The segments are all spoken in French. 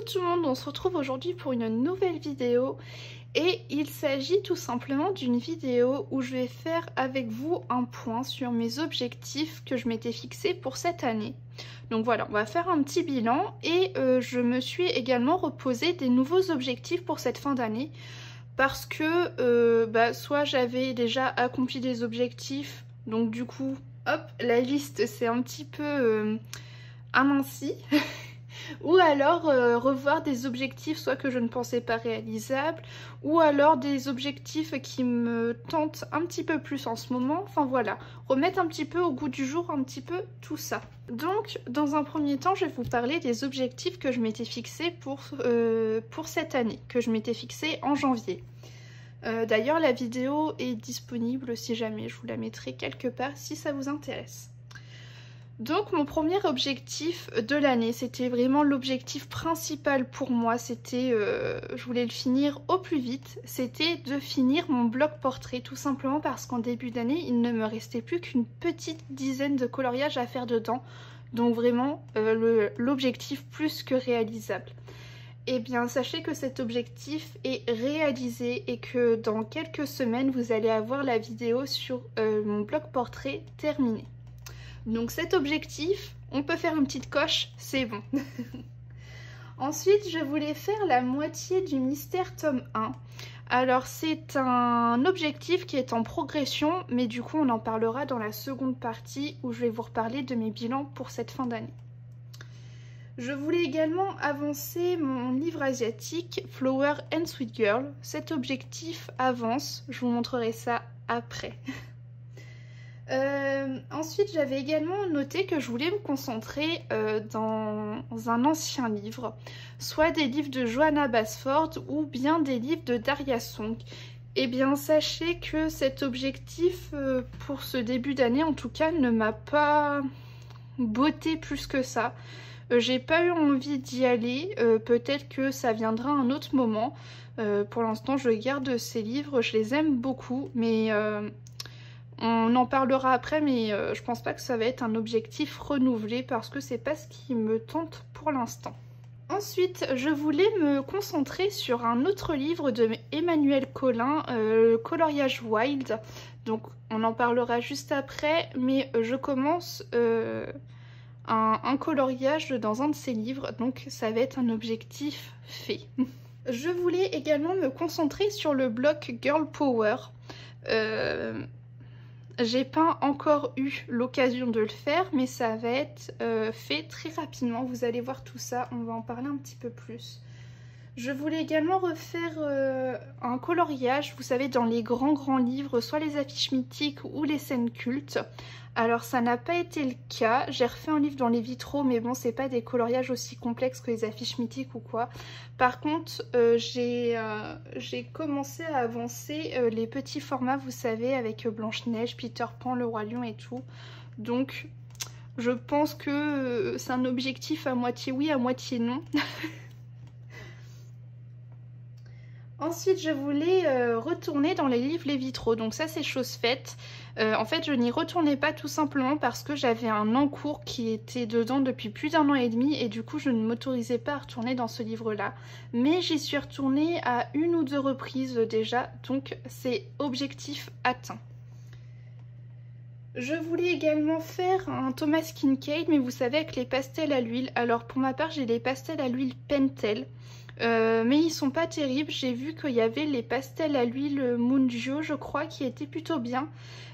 tout le monde, on se retrouve aujourd'hui pour une nouvelle vidéo et il s'agit tout simplement d'une vidéo où je vais faire avec vous un point sur mes objectifs que je m'étais fixés pour cette année. Donc voilà, on va faire un petit bilan et je me suis également reposé des nouveaux objectifs pour cette fin d'année parce que soit j'avais déjà accompli des objectifs, donc du coup, hop, la liste s'est un petit peu amincie. Ou alors revoir des objectifs soit que je ne pensais pas réalisables, ou alors des objectifs qui me tentent un petit peu plus en ce moment. Enfin voilà, remettre un petit peu au goût du jour, un petit peu tout ça. Donc dans un premier temps, je vais vous parler des objectifs que je m'étais fixés pour cette année, que je m'étais fixé en janvier. D'ailleurs la vidéo est disponible si jamais, je vous la mettrai quelque part si ça vous intéresse. Donc mon premier objectif de l'année, c'était vraiment l'objectif principal pour moi, c'était, je voulais le finir au plus vite, c'était de finir mon bloc portrait, tout simplement parce qu'en début d'année, il ne me restait plus qu'une petite dizaine de coloriages à faire dedans, donc vraiment l'objectif plus que réalisable. Eh bien sachez que cet objectif est réalisé et que dans quelques semaines, vous allez avoir la vidéo sur mon bloc portrait terminé. Donc cet objectif, on peut faire une petite coche, c'est bon. Ensuite, je voulais faire la moitié du mystère tome 1. Alors c'est un objectif qui est en progression, mais du coup on en parlera dans la seconde partie où je vais vous reparler de mes bilans pour cette fin d'année. Je voulais également avancer mon livre asiatique Flower and Sweet Girl. Cet objectif avance, je vous montrerai ça après. Ensuite, j'avais également noté que je voulais me concentrer dans un ancien livre, soit des livres de Johanna Basford ou bien des livres de Daria Song. Eh bien, sachez que cet objectif, pour ce début d'année en tout cas, ne m'a pas botté plus que ça. J'ai pas eu envie d'y aller, peut-être que ça viendra à un autre moment. Pour l'instant, je garde ces livres, je les aime beaucoup, mais... on en parlera après, mais je pense pas que ça va être un objectif renouvelé parce que c'est pas ce qui me tente pour l'instant. Ensuite, je voulais me concentrer sur un autre livre de Emmanuel Colin, le coloriage Wild. Donc on en parlera juste après, mais je commence un coloriage dans un de ses livres, donc ça va être un objectif fait. Je voulais également me concentrer sur le bloc Girl Power. J'ai pas encore eu l'occasion de le faire, mais ça va être fait très rapidement. Vous allez voir tout ça, on va en parler un petit peu plus. Je voulais également refaire un coloriage, vous savez, dans les grands livres, soit les affiches mythiques ou les scènes cultes. Alors ça n'a pas été le cas, j'ai refait un livre dans les vitraux, mais bon, c'est pas des coloriages aussi complexes que les affiches mythiques ou quoi. Par contre, j'ai commencé à avancer les petits formats, vous savez, avec Blanche-Neige, Peter Pan, le Roi Lion et tout. Donc je pense que c'est un objectif à moitié oui, à moitié non. Ensuite, je voulais retourner dans les livres Les Vitraux, donc ça c'est chose faite. En fait, je n'y retournais pas tout simplement parce que j'avais un encours qui était dedans depuis plus d'1 an et demi et du coup je ne m'autorisais pas à retourner dans ce livre-là. Mais j'y suis retournée à 1 ou 2 reprises déjà, donc c'est objectif atteint. Je voulais également faire un Thomas Kinkade, mais vous savez, avec les pastels à l'huile. Alors pour ma part, j'ai les pastels à l'huile Pentel. Mais ils sont pas terribles, j'ai vu qu'il y avait les pastels à l'huile Munjo je crois qui étaient plutôt bien,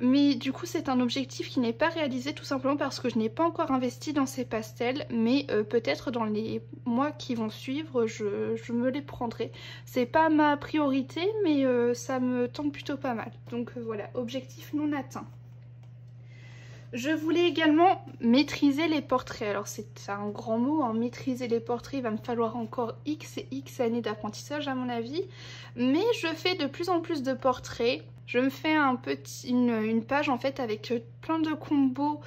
mais du coup c'est un objectif qui n'est pas réalisé tout simplement parce que je n'ai pas encore investi dans ces pastels, mais peut-être dans les mois qui vont suivre je me les prendrai. C'est pas ma priorité mais ça me tente plutôt pas mal, donc voilà, objectif non atteint. Je voulais également maîtriser les portraits. Alors c'est un grand mot, hein, maîtriser les portraits, il va me falloir encore X et X années d'apprentissage à mon avis. Mais je fais de plus en plus de portraits. Je me fais une page en fait avec plein de combos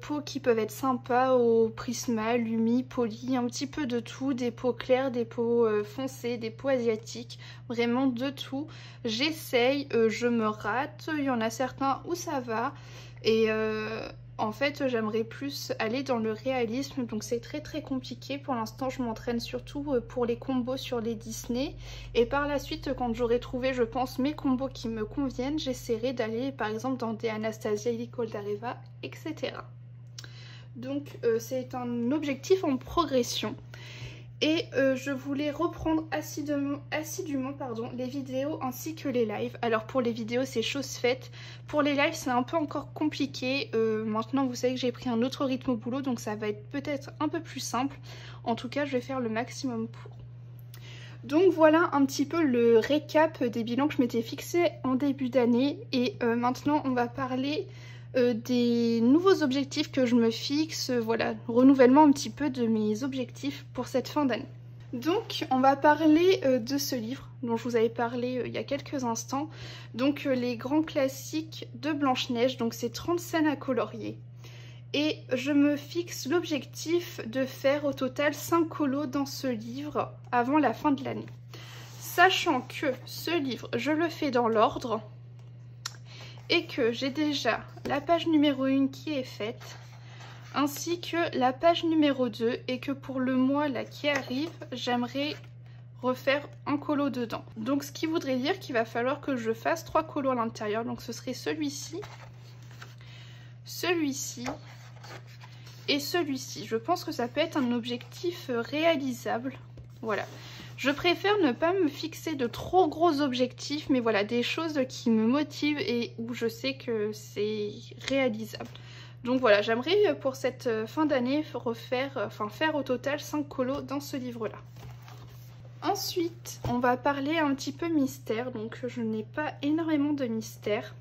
peaux qui peuvent être sympas au Prisma, Lumi, Poly, un petit peu de tout, des peaux claires, des peaux foncées, des peaux asiatiques, vraiment de tout. J'essaye, je me rate, il y en a certains où ça va. Et En fait, j'aimerais plus aller dans le réalisme, donc c'est très compliqué. Pour l'instant, je m'entraîne surtout pour les combos sur les Disney. Et par la suite, quand j'aurai trouvé, je pense, mes combos qui me conviennent, j'essaierai d'aller par exemple dans des Anastasia, Goldareva, etc. Donc c'est un objectif en progression. Et je voulais reprendre assidûment les vidéos ainsi que les lives. Alors pour les vidéos c'est chose faite. Pour les lives c'est un peu encore compliqué. Maintenant vous savez que j'ai pris un autre rythme au boulot, donc ça va être peut-être un peu plus simple. En tout cas je vais faire le maximum pour. Donc voilà un petit peu le récap des bilans que je m'étais fixé en début d'année. Et maintenant on va parler des nouveaux objectifs que je me fixe, voilà, renouvellement un petit peu de mes objectifs pour cette fin d'année. Donc on va parler de ce livre dont je vous avais parlé il y a quelques instants, donc les grands classiques de Blanche-Neige, donc c'est 30 scènes à colorier. Et je me fixe l'objectif de faire au total 5 colos dans ce livre avant la fin de l'année. Sachant que ce livre, je le fais dans l'ordre, et que j'ai déjà la page numéro 1 qui est faite, ainsi que la page numéro 2, et que pour le mois là qui arrive, j'aimerais refaire un colo dedans. Donc ce qui voudrait dire qu'il va falloir que je fasse 3 colos à l'intérieur, donc ce serait celui-ci, celui-ci et celui-ci. Je pense que ça peut être un objectif réalisable, voilà. Je préfère ne pas me fixer de trop gros objectifs, mais voilà, des choses qui me motivent et où je sais que c'est réalisable. Donc voilà, j'aimerais pour cette fin d'année faire au total 5 colos dans ce livre-là. Ensuite, on va parler un petit peu mystère, donc je n'ai pas énormément de mystère.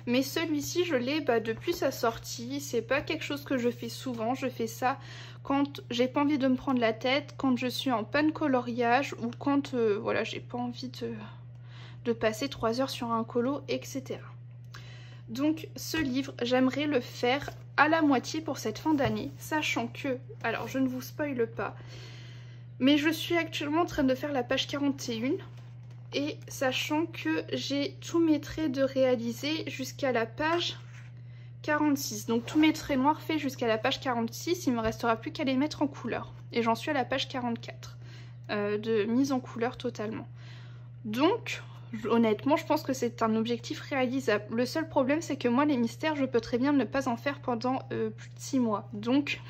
Mais celui-ci, je l'ai depuis sa sortie. C'est pas quelque chose que je fais souvent. Je fais ça quand j'ai pas envie de me prendre la tête, quand je suis en panne coloriage ou quand voilà, j'ai pas envie de passer 3 heures sur un colo, etc. Donc ce livre, j'aimerais le faire à la moitié pour cette fin d'année, sachant que, alors je ne vous spoile pas, mais je suis actuellement en train de faire la page 41. Et sachant que j'ai tous mes traits de réaliser jusqu'à la page 46. Donc tous mes traits noirs faits jusqu'à la page 46, il ne me restera plus qu'à les mettre en couleur. Et j'en suis à la page 44 de mise en couleur totalement. Donc honnêtement je pense que c'est un objectif réalisable. Le seul problème c'est que moi les mystères je peux très bien ne pas en faire pendant plus de 6 mois. Donc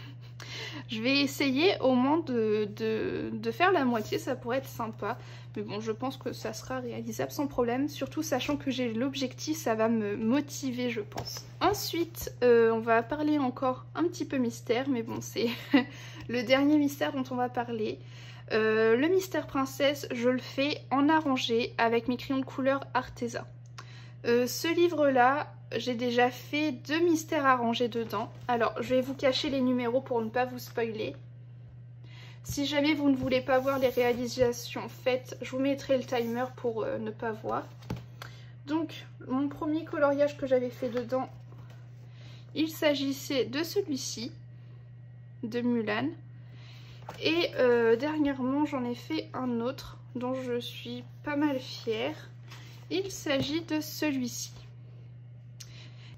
je vais essayer au moins de faire la moitié, ça pourrait être sympa. Mais bon, je pense que ça sera réalisable sans problème. Surtout sachant que j'ai l'objectif, ça va me motiver, je pense. Ensuite, on va parler encore un petit peu mystère. Mais bon, c'est le dernier mystère dont on va parler. Le mystère princesse, je le fais en arrangé avec mes crayons de couleur Arteza. Ce livre-là, j'ai déjà fait 2 mystères arrangés dedans. Alors, je vais vous cacher les numéros pour ne pas vous spoiler. Si jamais vous ne voulez pas voir les réalisations faites, je vous mettrai le timer pour ne pas voir. Donc, mon premier coloriage que j'avais fait dedans, il s'agissait de celui-ci, de Mulan. Et dernièrement, j'en ai fait un autre dont je suis pas mal fière. Il s'agit de celui-ci.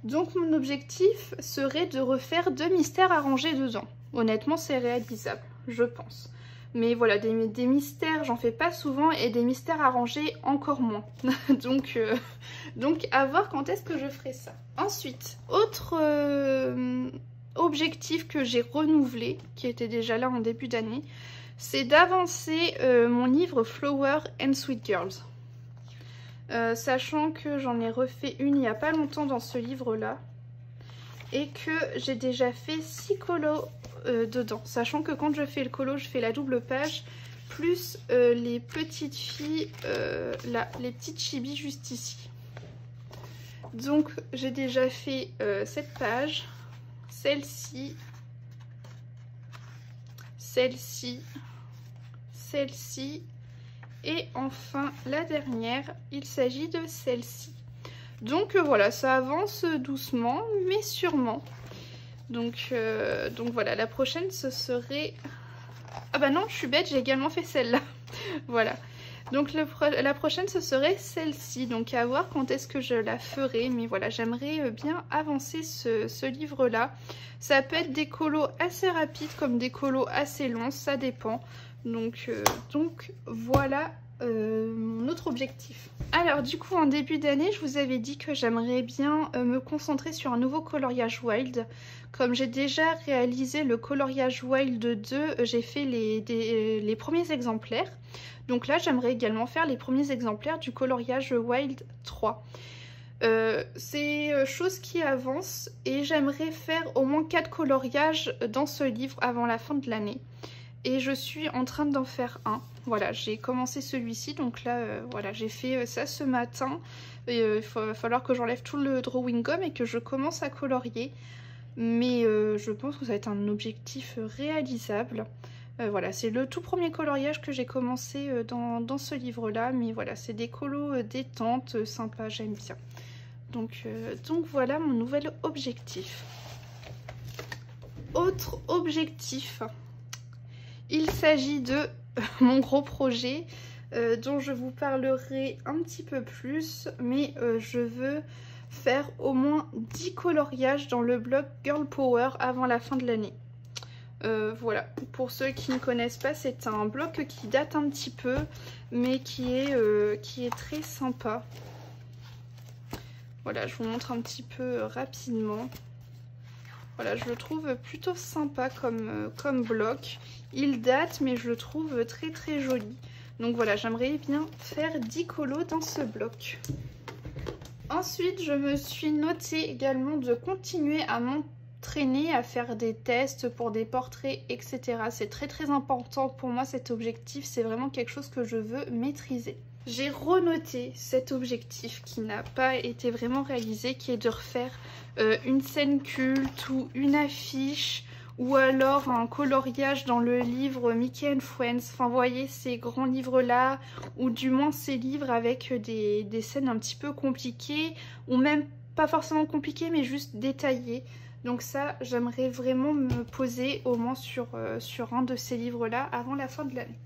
Donc mon objectif serait de refaire 2 mystères arrangés dedans. Honnêtement, c'est réalisable, je pense. Mais voilà, des mystères, j'en fais pas souvent, et des mystères arrangés encore moins. donc à voir quand est-ce que je ferai ça. Ensuite, autre objectif que j'ai renouvelé, qui était déjà là en début d'année, c'est d'avancer mon livre Flower and Sweet Girls. Sachant que j'en ai refait une il n'y a pas longtemps dans ce livre-là. Et que j'ai déjà fait 6 colos dedans. Sachant que quand je fais le colo, je fais la double page. Plus les petites filles, là, les petites chibis juste ici. Donc j'ai déjà fait cette page. Celle-ci. Celle-ci. Celle-ci. Et enfin la dernière, il s'agit de celle-ci. Donc voilà, ça avance doucement mais sûrement. Donc voilà, la prochaine ce serait... Ah bah non, je suis bête, j'ai également fait celle-là. Voilà. Donc la prochaine ce serait celle-ci, donc à voir quand est-ce que je la ferai, mais voilà, j'aimerais bien avancer ce livre-là. Ça peut être des colos assez rapides comme des colos assez longs, ça dépend. Donc voilà mon autre objectif. Alors du coup en début d'année je vous avais dit que j'aimerais bien me concentrer sur un nouveau coloriage wild. Comme j'ai déjà réalisé le coloriage wild 2, j'ai fait les premiers exemplaires. Donc là j'aimerais également faire les premiers exemplaires du coloriage wild 3. C'est chose qui avance et j'aimerais faire au moins 4 coloriages dans ce livre avant la fin de l'année. Et je suis en train d'en faire un. Voilà, j'ai commencé celui-ci, donc là, voilà, j'ai fait ça ce matin. Il va falloir que j'enlève tout le drawing gum et que je commence à colorier. Mais je pense que ça va être un objectif réalisable. Voilà, c'est le tout premier coloriage que j'ai commencé dans ce livre-là. Mais voilà, c'est des colos détente, sympa, j'aime bien. Donc voilà mon nouvel objectif. Autre objectif. Il s'agit de mon gros projet dont je vous parlerai un petit peu plus, mais je veux faire au moins 10 coloriages dans le blog Girl Power avant la fin de l'année. Voilà, pour ceux qui ne connaissent pas, c'est un blog qui date un petit peu, mais qui est très sympa. Voilà, je vous montre un petit peu rapidement. Voilà, je le trouve plutôt sympa comme bloc. Il date, mais je le trouve très très joli. Donc voilà, j'aimerais bien faire 10 colos dans ce bloc. Ensuite, je me suis noté également de continuer à m'entraîner à faire des tests pour des portraits, etc. C'est très très important pour moi cet objectif. C'est vraiment quelque chose que je veux maîtriser. J'ai renoté cet objectif qui n'a pas été vraiment réalisé, qui est de refaire une scène culte ou une affiche ou alors un coloriage dans le livre Mickey and Friends. Enfin, vous voyez ces grands livres-là, ou du moins ces livres avec des scènes un petit peu compliquées, ou même pas forcément compliquées, mais juste détaillées. Donc ça, j'aimerais vraiment me poser au moins sur un de ces livres-là avant la fin de l'année.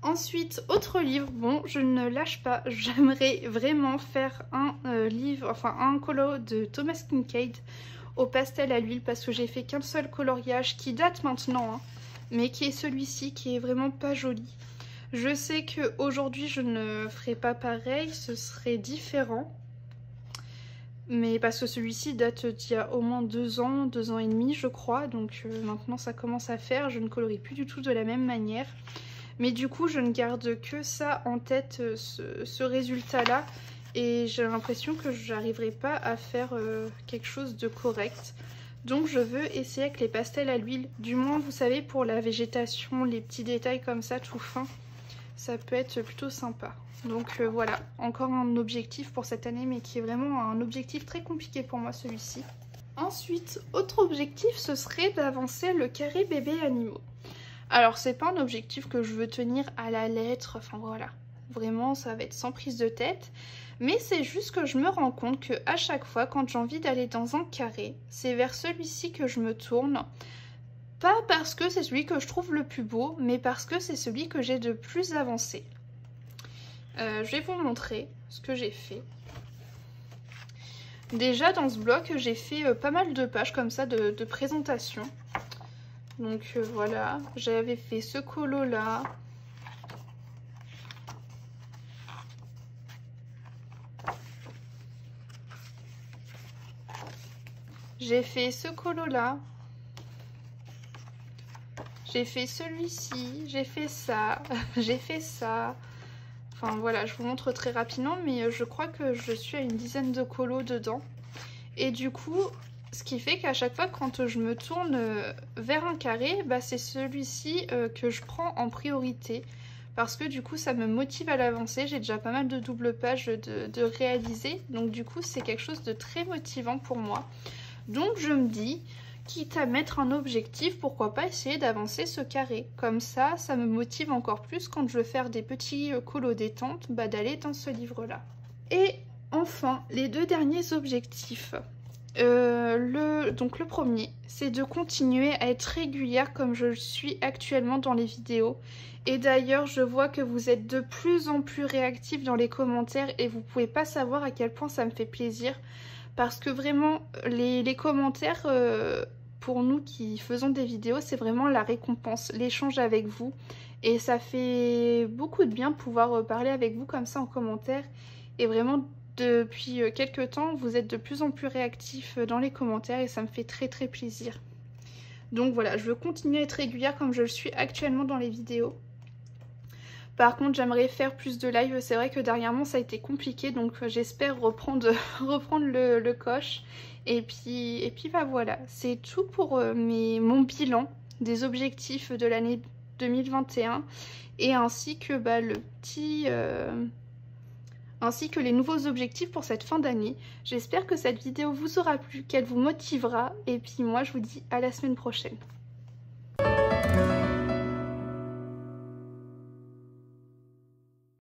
Ensuite, autre livre, bon, je ne lâche pas, j'aimerais vraiment faire un livre, enfin un colo de Thomas Kinkade au pastel à l'huile parce que j'ai fait qu'un seul coloriage qui date maintenant, hein, mais qui est celui-ci qui est vraiment pas joli. Je sais qu'aujourd'hui je ne ferai pas pareil, ce serait différent, mais parce que celui-ci date d'il y a au moins 2 ans, 2 ans et demi je crois, donc maintenant ça commence à faire, je ne colorie plus du tout de la même manière. Mais du coup, je ne garde que ça en tête, ce résultat-là. Et j'ai l'impression que j'arriverai pas à faire quelque chose de correct. Donc je veux essayer avec les pastels à l'huile. Du moins, vous savez, pour la végétation, les petits détails comme ça, tout fin, ça peut être plutôt sympa. Donc voilà, encore un objectif pour cette année, mais qui est vraiment un objectif très compliqué pour moi, celui-ci. Ensuite, autre objectif, ce serait d'avancer le carré bébé animaux. Alors c'est pas un objectif que je veux tenir à la lettre, enfin voilà, vraiment ça va être sans prise de tête, mais c'est juste que je me rends compte que à chaque fois quand j'ai envie d'aller dans un carré, c'est vers celui-ci que je me tourne, pas parce que c'est celui que je trouve le plus beau, mais parce que c'est celui que j'ai de plus avancé. Je vais vous montrer ce que j'ai fait. Déjà dans ce bloc j'ai fait pas mal de pages comme ça de présentation. Donc voilà, j'avais fait ce colo là. J'ai fait ce colo là. J'ai fait celui-ci, j'ai fait ça, j'ai fait ça. Enfin voilà, je vous montre très rapidement, mais je crois que je suis à une dizaine de colos dedans. Et du coup, ce qui fait qu'à chaque fois quand je me tourne vers un carré, bah, c'est celui-ci que je prends en priorité. Parce que du coup ça me motive à l'avancer, j'ai déjà pas mal de double pages de réaliser. Donc du coup c'est quelque chose de très motivant pour moi. Donc je me dis, quitte à mettre un objectif, pourquoi pas essayer d'avancer ce carré. Comme ça, ça me motive encore plus quand je veux faire des petits colos détente, bah, d'aller dans ce livre-là. Et enfin, les deux derniers objectifs. Donc le premier, c'est de continuer à être régulière comme je le suis actuellement dans les vidéos. Et d'ailleurs, je vois que vous êtes de plus en plus réactifs dans les commentaires et vous pouvez pas savoir à quel point ça me fait plaisir. Parce que vraiment, les commentaires, pour nous qui faisons des vidéos, c'est vraiment la récompense, l'échange avec vous. Et ça fait beaucoup de bien de pouvoir parler avec vous comme ça en commentaire. Et vraiment, depuis quelques temps, vous êtes de plus en plus réactifs dans les commentaires et ça me fait très très plaisir. Donc voilà, je veux continuer à être régulière comme je le suis actuellement dans les vidéos. Par contre, j'aimerais faire plus de live. C'est vrai que dernièrement, ça a été compliqué. Donc j'espère reprendre le coche. Et puis bah voilà, c'est tout pour mon bilan des objectifs de l'année 2021. Et ainsi que bah, ainsi que les nouveaux objectifs pour cette fin d'année. J'espère que cette vidéo vous aura plu, qu'elle vous motivera. Et puis moi, je vous dis à la semaine prochaine.